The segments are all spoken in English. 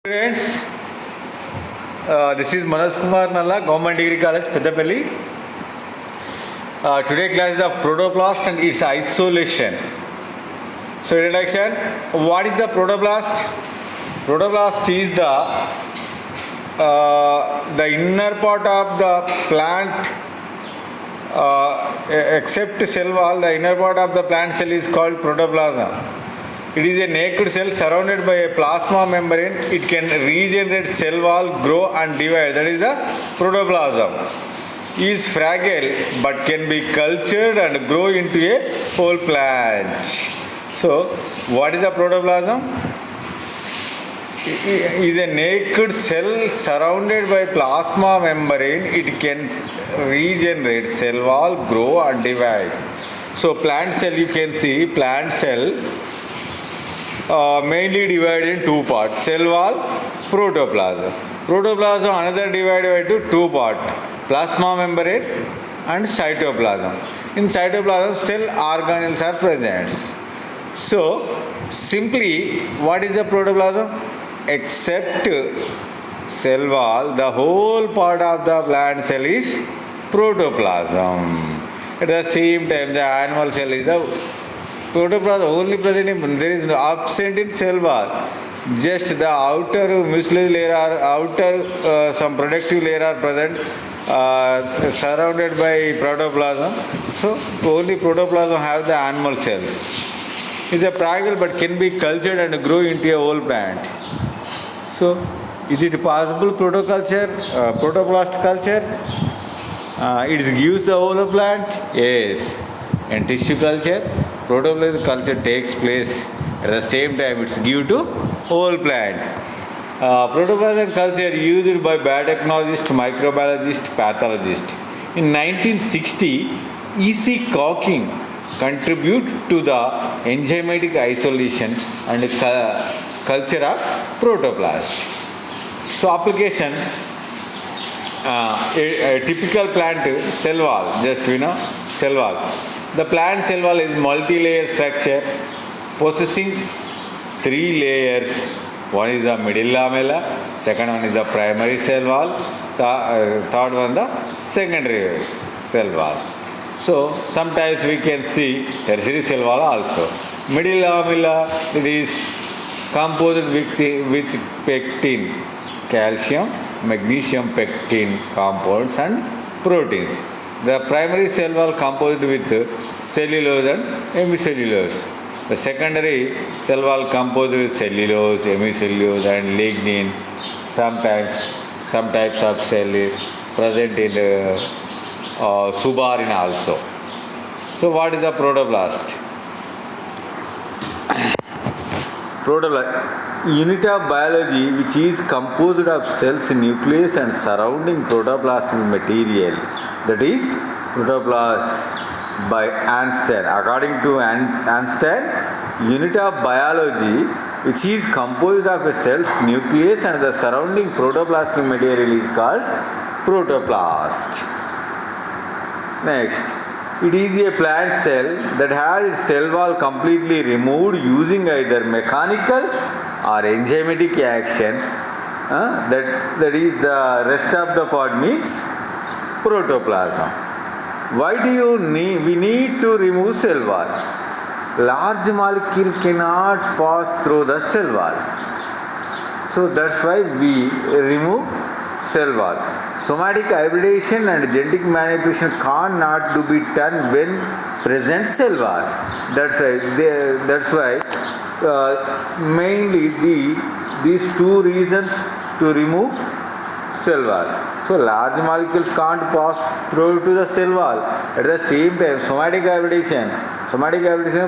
Students, this is Manoj Kumar Nalla, Government Degree College, Peddapalli. Today class is the protoplast and its isolation. So introduction, what is the protoplast? Protoplast is the inner part of the plant, except cell wall, the inner part of the plant cell is called protoplasm. It is a naked cell surrounded by a plasma membrane. It can regenerate cell wall, grow and divide. That is the protoplasm. It is fragile but can be cultured and grow into a whole plant. So, what is the protoplasm? It is a naked cell surrounded by plasma membrane. It can regenerate cell wall, grow and divide. So, plant cell, you can see plant cell mainly divided in two parts: cell wall, protoplasm. Protoplasm another divided into two parts: plasma membrane and cytoplasm. In cytoplasm, cell organelles are present. So, simply, what is the protoplasm? Except cell wall, the whole part of the plant cell is protoplasm. At the same time, the animal cell is the protoplasm only present in, there is no absent in cell wall. Just the outer mucilage layer or outer some protective layer are present surrounded by protoplasm. So only protoplasm have the animal cells. It's a fragile but can be cultured and grow into a whole plant. So is it possible protoplast culture? It gives the whole plant? Yes. In tissue culture, protoplasm culture takes place at the same time it's given to whole plant. Protoplasm culture used by biotechnologist, microbiologist, pathologist. In 1960, E.C. Cocking contribute to the enzymatic isolation and culture of protoplast. So application, a typical plant cell wall, just cell wall. The plant cell wall is multi-layer structure possessing three layers. One is the middle lamella, second one is the primary cell wall, third one the secondary cell wall. So sometimes we can see tertiary cell wall also. Middle lamella, it is composed with pectin, calcium, magnesium, pectin compounds and proteins. The primary cell wall composed with cellulose and hemicellulose. The secondary cell wall composed with cellulose, hemicellulose and lignin. Sometimes some types of cell is present in suberin also. So what is the protoplast? Protoplast, unit of biology which is composed of cells, nucleus and surrounding protoplasmic material, that is protoplast by Einstein. According to Einstein, unit of biology which is composed of a cell's nucleus and the surrounding protoplasmic material is called protoplast. Next, it is a plant cell that has its cell wall completely removed using either mechanical or enzymatic action. That is the rest of the part means protoplasm. Why do we need to remove cell wall? Large molecule cannot pass through the cell wall. So that's why we remove cell wall. Somatic hybridization and genetic manipulation cannot to be done when present cell wall. That's why mainly these two reasons to remove cell wall. So large molecules can't pass through to the cell wall. At the same time, somatic hybridization,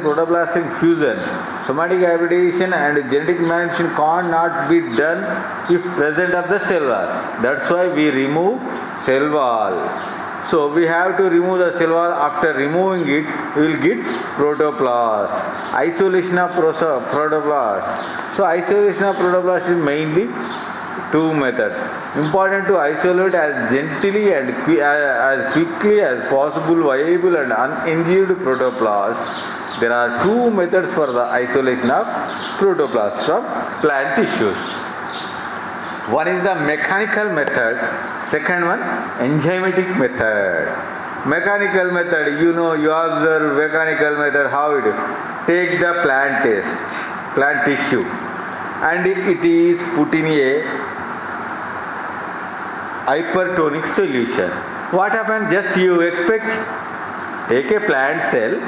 protoplastic fusion, somatic hybridization and genetic manipulation cannot be done if present of the cell wall. That's why we remove cell wall. So we have to remove the cell wall. After removing it, we will get protoplast. Isolation of protoplast. So isolation of protoplast is mainly two methods. Important to isolate as gently and as quickly as possible viable and uninjured protoplast. There are two methods for the isolation of protoplast from plant tissues. One is the mechanical method, second one enzymatic method. Mechanical method, you know, you observe mechanical method, how it take the plant tissue, and it is put in a hypertonic solution. What happens? Just you expect, take a plant cell,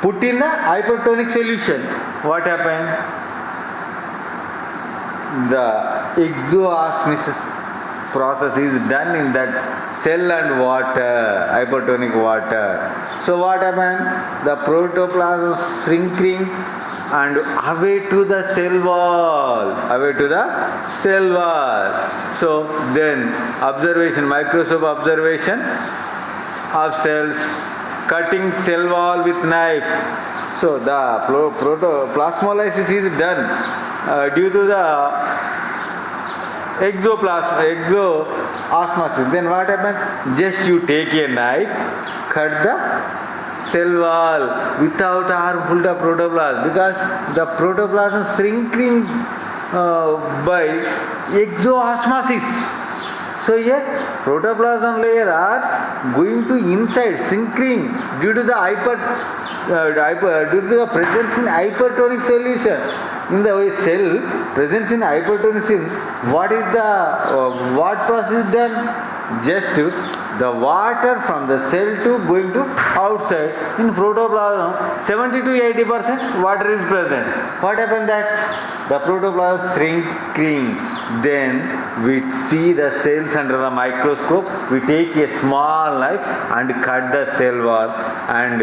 put in a hypertonic solution. What happens? The exoosmosis process is done in that cell and water, hypertonic water. So what happens? The protoplasm shrinking and away to the cell wall, So then observation, microscope observation of cells, cutting cell wall with knife. So the protoplasmolysis is done due to the exoosmosis. Then what happens? Just you take a knife, cut the cell wall without harmful the protoplasm, because the protoplasm shrinking by exoosmosis. So here protoplasm layer are going to inside, shrinking due to the due to the presence in hypertonic solution. In the way cell presence in hypertonic solution, what is the what process is done? Just the water from the cell to going to outside. In protoplasm, 70 to 80% water is present. What happened that the protoplasm shrinking? Then we see the cells under the microscope. We take a small knife and cut the cell wall and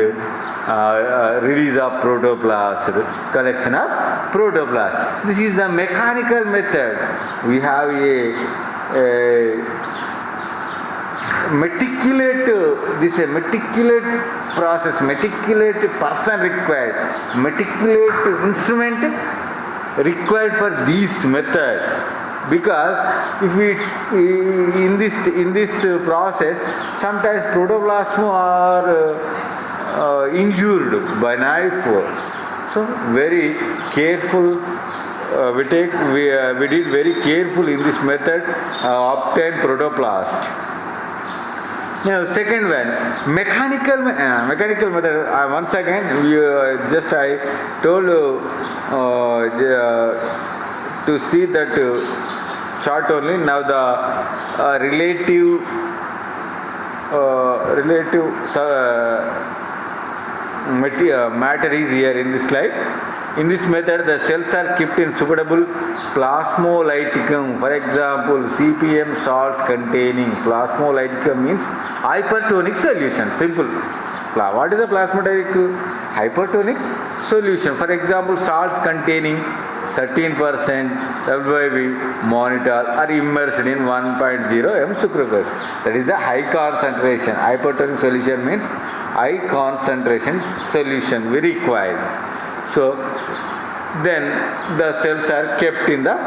release of protoplast, collection of protoplast. This is the mechanical method. We have a meticulous process, meticulous person required, meticulous instrument required for this method. Because if we in this process, sometimes protoplasm are injured by knife. So very careful. We did very careful in this method obtain protoplast. Now, second one, mechanical method. Once again, I told you to see that chart only. Now the relative matter is here in this slide. In this method, the cells are kept in suitable plasmolyticum. For example, CPM salts containing plasmolyticum means hypertonic solution. Simple. What is the plasmolytic? Hypertonic solution. For example, salts containing 13% WIB monitor are immersed in 1.0 m sucrose. That is the high concentration. Hypertonic solution means high concentration solution we required. So then the cells are kept in the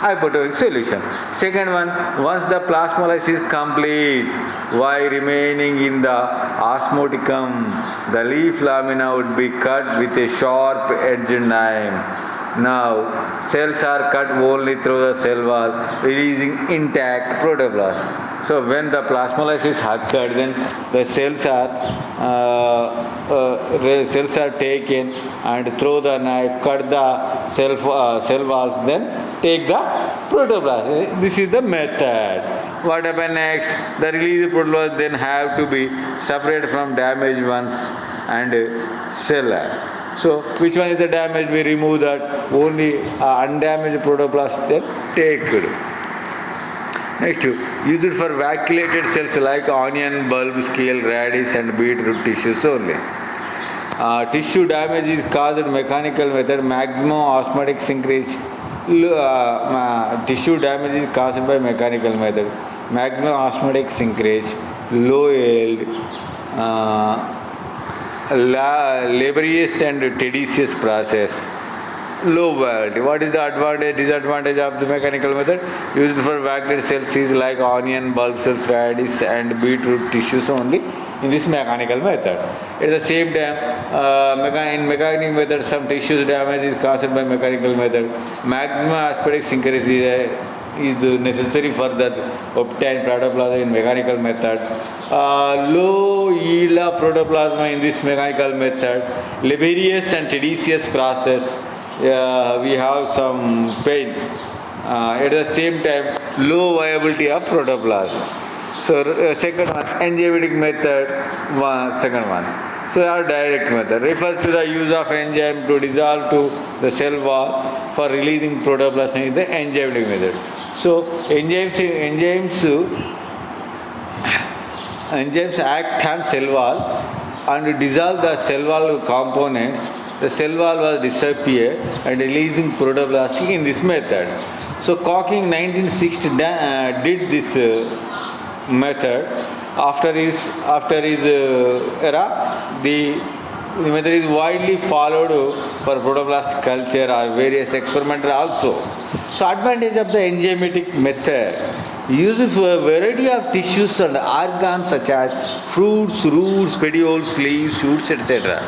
hypertonic solution. Second one, once the plasmolysis is complete, while remaining in the osmoticum, the leaf lamina would be cut with a sharp edged knife. Now, cells are cut only through the cell wall, releasing intact protoplasm. So, when the plasmolysis occurred, then the cells are taken and through the knife, cut the cell walls, then take the protoplasm. This is the method. What happens next? The released protoplasm then have to be separated from damaged ones and cell. So, which one is the damage? We remove that. Only undamaged protoplast then take. Next, used for vacuolated cells like onion, bulb, scale, radish and beetroot tissues only. Tissue damage is caused mechanical method. Maximum osmotic shrinkage. Tissue damage is caused by mechanical method. Maximum osmotic shrinkage, low yield, laborious and tedious process, low quality. What is the advantage, disadvantage of the mechanical method? Used for vacuolated cells is like onion, bulb cells, radish and beetroot tissues only in this mechanical method. At the same time, in mechanical method, some tissues damage is caused by mechanical method. Maximum asperic shrinkage is is necessary for that obtain protoplasm in mechanical method. Low yield of protoplasma in this mechanical method, laborious and tedious process. We have some pain. At the same time, low viability of protoplasm. So second one, enzymatic method, second one. So our direct method refers to the use of enzyme to dissolve to the cell wall for releasing protoplasm in the enzymatic method. So enzymes act on cell wall and dissolve the cell wall components. The cell wall was disappear and releasing protoplast in this method. So Cocking 1960 did this method. After his era, the method is widely followed for protoplast culture or various experimental also. So advantage of the enzymatic method, used for a variety of tissues and organs such as fruits, roots, petioles, leaves, shoots, etc.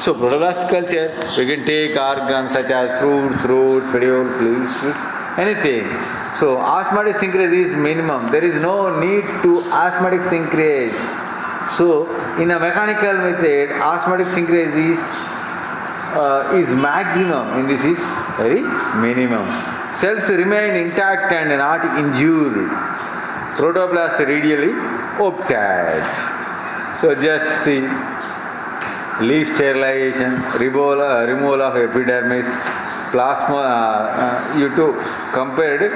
So protoplast culture, we can take organs such as fruits, roots, petioles, leaves, shoots, anything. So osmotic synchrase is minimum. There is no need to osmotic synchrase. So in a mechanical method, osmotic synchrase is maximum, and this is very minimum. Cells remain intact and not injured. Protoplast readily obtained. So just see leaf sterilization, removal of epidermis, plasma. You two compared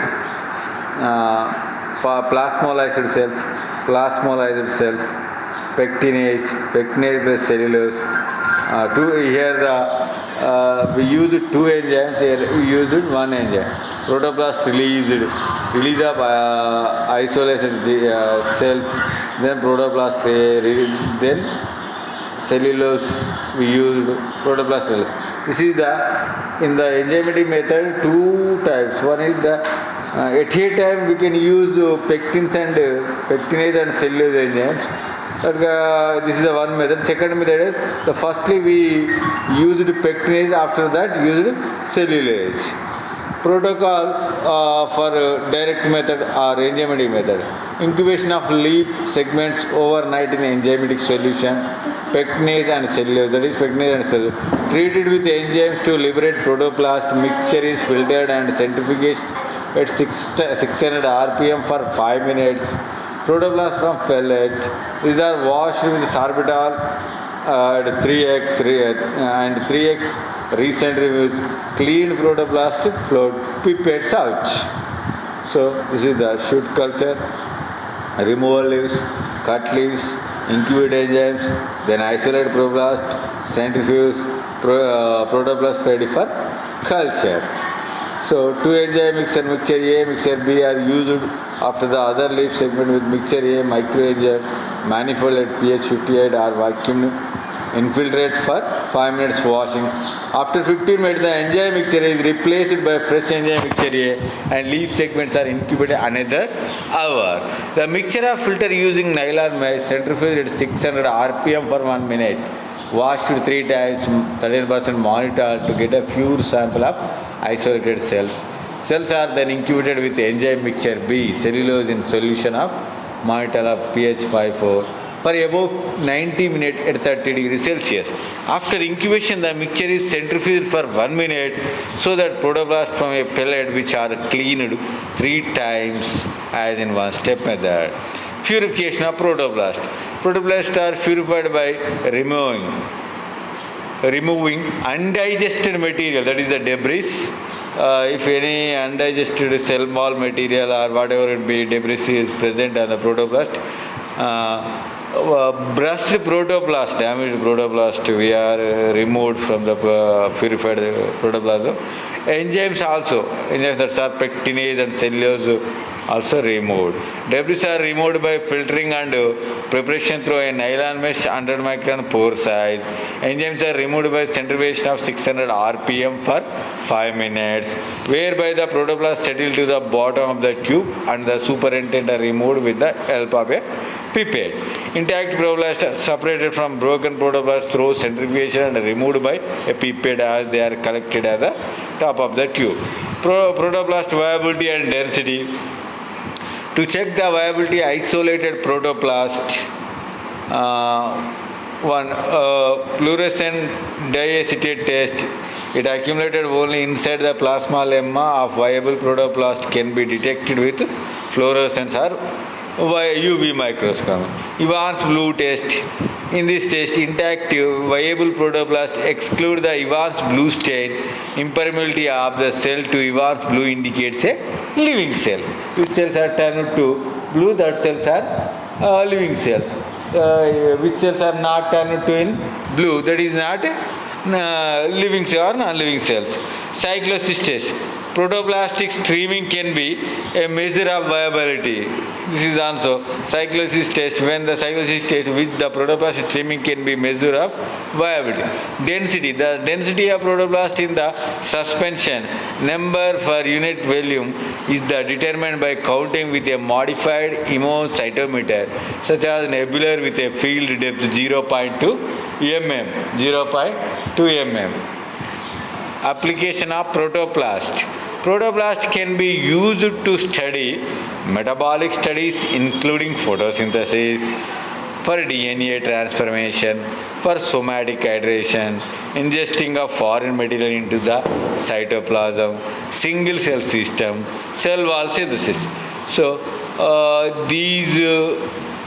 plasmolyzed cells, pectinase plus cellulose. We used two enzymes. Here we used one enzyme. Protoplast release of isolated cells, then protoplast then cellulose. We used protoplast cellulose. This is in the enzymatic method two types. One is at a time we can use pectinase and cellulose enzymes. This is the one method. Second method is firstly we used pectinase, after that used cellulose. Protocol for direct method or enzymatic method. Incubation of leaf segments overnight in enzymatic solution, pectinase and cellulose, that is pectinase and cellulose. Treated with enzymes to liberate protoplast, mixture is filtered and centrifuged at 600 rpm for 5 minutes. Protoplast from pellet. These are washed with sorbitol at 3x and 3x recent reviews. Cleaned protoplast flowed pipettes out. So this is the shoot culture, removal leaves, cut leaves, incubate enzymes, then isolate protoplast, centrifuge, protoplast ready for culture. So two enzyme mixture A, mixture B are used after the other leaf segment with mixture A, microenzyme, manifold at pH 58 are vacuumed, infiltrate for 5 minutes washing. After 15 minutes the enzyme mixture is replaced by fresh enzyme mixture A and leaf segments are incubated another hour. The mixture are filtered using nylon mesh, centrifuge at 600 rpm for 1 minute. Washed 3 times, 13% monitor to get a pure sample of isolated cells. Cells are then incubated with enzyme mixture B, cellulose in solution of monitor of pH 5.4 for above 90 minutes at 30 degrees Celsius. After incubation, the mixture is centrifuged for 1 minute so that protoplast from a pellet which are cleaned 3 times as in one step method. Purification of protoplast. Protoplasts are purified by removing undigested material, that is the debris. If any undigested cell wall material or whatever it be, debris is present on the protoplast, brushed protoplast, damaged protoplast, we are removed from the purified protoplasm. Enzymes that are pectinase and cellulose also removed. Debris are removed by filtering and preparation through a nylon mesh 100 micron pore size. Enzymes are removed by centrifugation of 600 rpm for 5 minutes, whereby the protoplast settle to the bottom of the tube and the superintendent are removed with the help of a pipette. Intact protoplast are separated from broken protoplast through centrifugation and removed by a pipette as they are collected at the top of the tube. protoplast viability and density. To check the viability, isolated protoplast, one fluorescent diacetate test. It accumulated only inside the plasma lemma of viable protoplast can be detected with fluorescence or UV microscope. Evans blue test. In this test, intact viable protoplast exclude the Evans blue stain. Impermeability of the cell to Evans blue indicates a living cell. Which cells are turned to blue? That cells are living cells. Which cells are not turned to in blue? That is not living cell or non-living cells. Cyclosis test. Protoplastic streaming can be a measure of viability. This is also cyclosis test. When the cyclosis test which the protoplastic streaming can be measure of viability. Density. The density of protoplast in the suspension number per unit volume is determined by counting with a modified immunocytometer, such as nebular with a field depth 0.2 mm. 0.2 mm. Application of protoplast. Protoplast can be used to study metabolic studies including photosynthesis, for DNA transformation, for somatic hydration, ingesting of foreign material into the cytoplasm, single cell system, cell wall synthesis. So these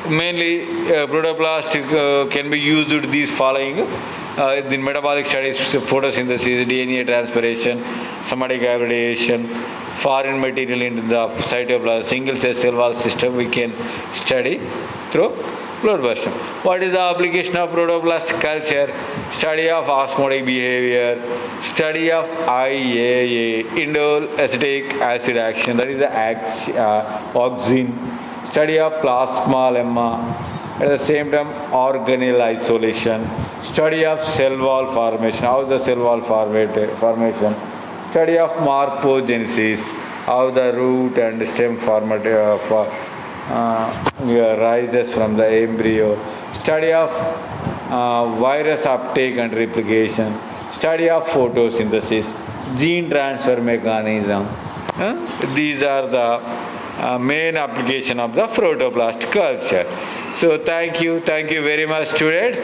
mainly protoplast can be used to these following. The metabolic studies, photosynthesis, DNA transpiration, somatic hybridization, foreign material into the cytoplasm, single cell wall system we can study through blood version. What is the application of protoplast culture? Study of osmotic behavior, study of IAA, indole acetic acid action, that is the auxin, study of plasma lemma. At the same time, organelle isolation, study of cell wall formation, how the cell wall formation, study of morphogenesis, how the root and stem rises from the embryo, study of virus uptake and replication, study of photosynthesis, gene transfer mechanism. These are the main application of the protoplast culture. So thank you very much, students.